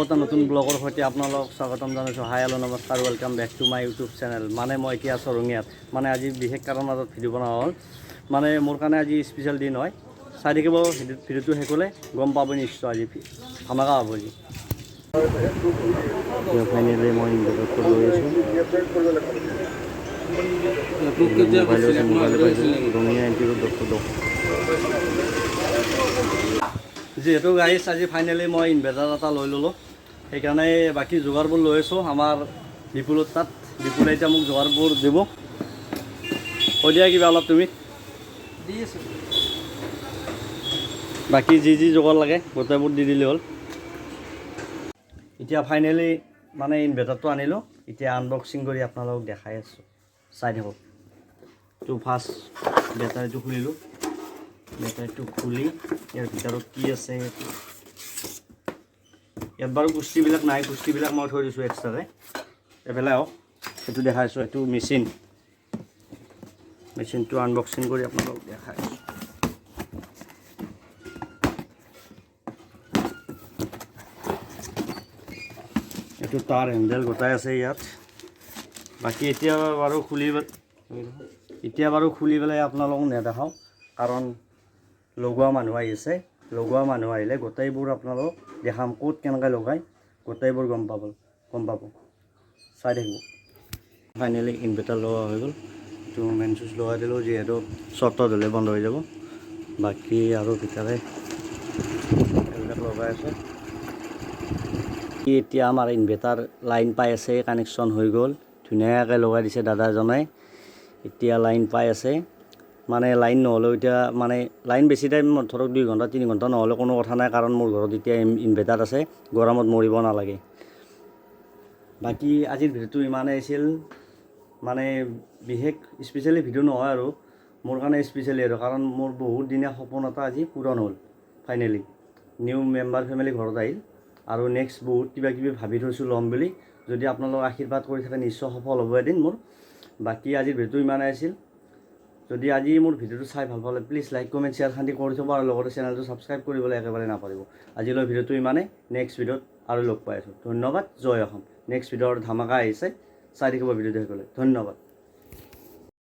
এটা নতুন ব্লগৰ সৈতে আপোনালোকক স্বাগতম জনাইছোঁ। হাই হেল্ল' নমস্কাৰ, welcome back to my YouTube channel. মানে মই এতিয়া আছোঁ ৰঙিয়াত। মানে আজি বিশেষ কাৰণ মাজত ভিডিঅ' বনোৱা হ'ল। মানে মোৰ কাৰণে আজি স্পেচিয়েল দিন হয়। চাই থাকিব ভিডিঅ'টো শেষ হ'লে গম পাব নিশ্চয় আজি ধামাকা হ'ব আজি। ফাইনেলি মই ইনভাৰ্টাৰটো লৈ আছোঁ। মোবাইল পাইছোঁ Rangia N T road doctor. যিহেতু গাইছ আজি ফাইনেলি মই ইনভাৰ্টাৰ এটা লৈ ল'লোঁ, সেইকাৰণে বাকী যোগাৰবোৰ লৈ আছোঁ আমাৰ বিপুলৰ তাত। বিপুলে এতিয়া মোক যোগাৰবোৰ দিব। কৈ দিয়া কিবা অলপ তুমি। দি আছোঁ। বাকী যি যোগাৰ লাগে গোটেইবোৰ দি দিলে হ'ল। এতিয়া ফাইনেলি মানে ইনভাৰ্টাৰটো আনিলোঁ। এতিয়া আনবক্সিং কৰি আপোনালোকক দেখাই আছোঁ, চাই থাকক। তো ফাৰ্ষ্ট বেটাৰীটো খুলিলোঁ। বেটাৰীটো খুলি ইয়াৰ ভিতৰত কি আছে, ইয়াত বাৰু কুস্তিবিলাক নাই, কুস্তিবিলাক মই থৈ দিছোঁ এক্সট্ৰাকৈ। এইফালে হওক, সেইটো দেখাইছোঁ। এইটো মেচিনটো আনবক্সিং কৰি আপোনালোকক দেখাইছোঁ। এইটো তাৰ হেণ্ডেল গোটাই আছে ইয়াত। বাকী এতিয়া বাৰু খুলি পেলাই আপোনালোকক নেদেখাওঁ, কাৰণ লগোৱা মানুহ আহিছে। লগোৱা মানুহ আহিলে গোটেইবোৰ আপোনালোকক দেখাম, ক'ত কেনেকৈ লগাই গোটেইবোৰ গম পাব। চাই থাকিব। ফাইনেলি ইনভাৰ্টাৰ লগোৱা হৈ গ'ল। এইটো মেইন চুইচ লগাই দিলোঁ, যিহেতু শ্বৰ্টত হ'লে বন্ধ হৈ যাব। বাকী আৰু ভিতৰে এইবিলাক লগাই আছে। এতিয়া আমাৰ ইনভাৰ্টাৰ লাইন পাই আছে, কানেকশ্যন হৈ গ'ল, ধুনীয়াকৈ লগাই দিছে দাদা এজনে। এতিয়া লাইন পাই আছে। মানে লাইন নহ'লেও এতিয়া মানে লাইন বেছি টাইম ধৰক 2 ঘণ্টা 3 ঘণ্টা নহ'লে কোনো কথা নাই, কাৰণ মোৰ ঘৰত এতিয়া ইনভাৰ্টাৰ আছে, গৰমত মৰিব নালাগে। বাকী আজিৰ ভিডিঅ'টো ইমানেই আছিল। মানে বিশেষ স্পেচিয়েলি ভিডিঅ' নহয় আৰু মোৰ কাৰণে স্পেচিয়েলি আৰু, কাৰণ মোৰ বহুত দিনীয়া সপোন এটা আজি পূৰণ হ'ল। ফাইনেলি নিউ মেম্বাৰ ফেমিলি ঘৰত আহিল, আৰু নেক্সট বহুত কিবা কিবি ভাবি থৈছোঁ ল'ম বুলি। যদি আপোনালোক আশীৰ্বাদ কৰি থাকে নিশ্চয় সফল হ'ব এদিন মোৰ। বাকী আজিৰ ভিডিঅ'টো ইমানেই আছিল। যদি আজি মোৰ ভিডিঅ'টো চাই ভাল পালে প্লিজ লাইক কমেণ্ট শ্বেয়াৰ খান্দি কৰি থ'ব, আৰু লগতে চেনেলটো ছাবস্ক্ৰাইব কৰিবলৈ একেবাৰে নাপাহৰিব। আজিলৈ ভিডিঅ'টো ইমানেই। নেক্সট ভিডিঅ'ত আৰু লগ পাই আছোঁ। ধন্যবাদ। জয় অসম। নেক্সট ভিডিঅ'ৰ ধামাকা আহিছে, চাই থাকিব ভিডিঅ'টো শেষ হ'লে। ধন্যবাদ।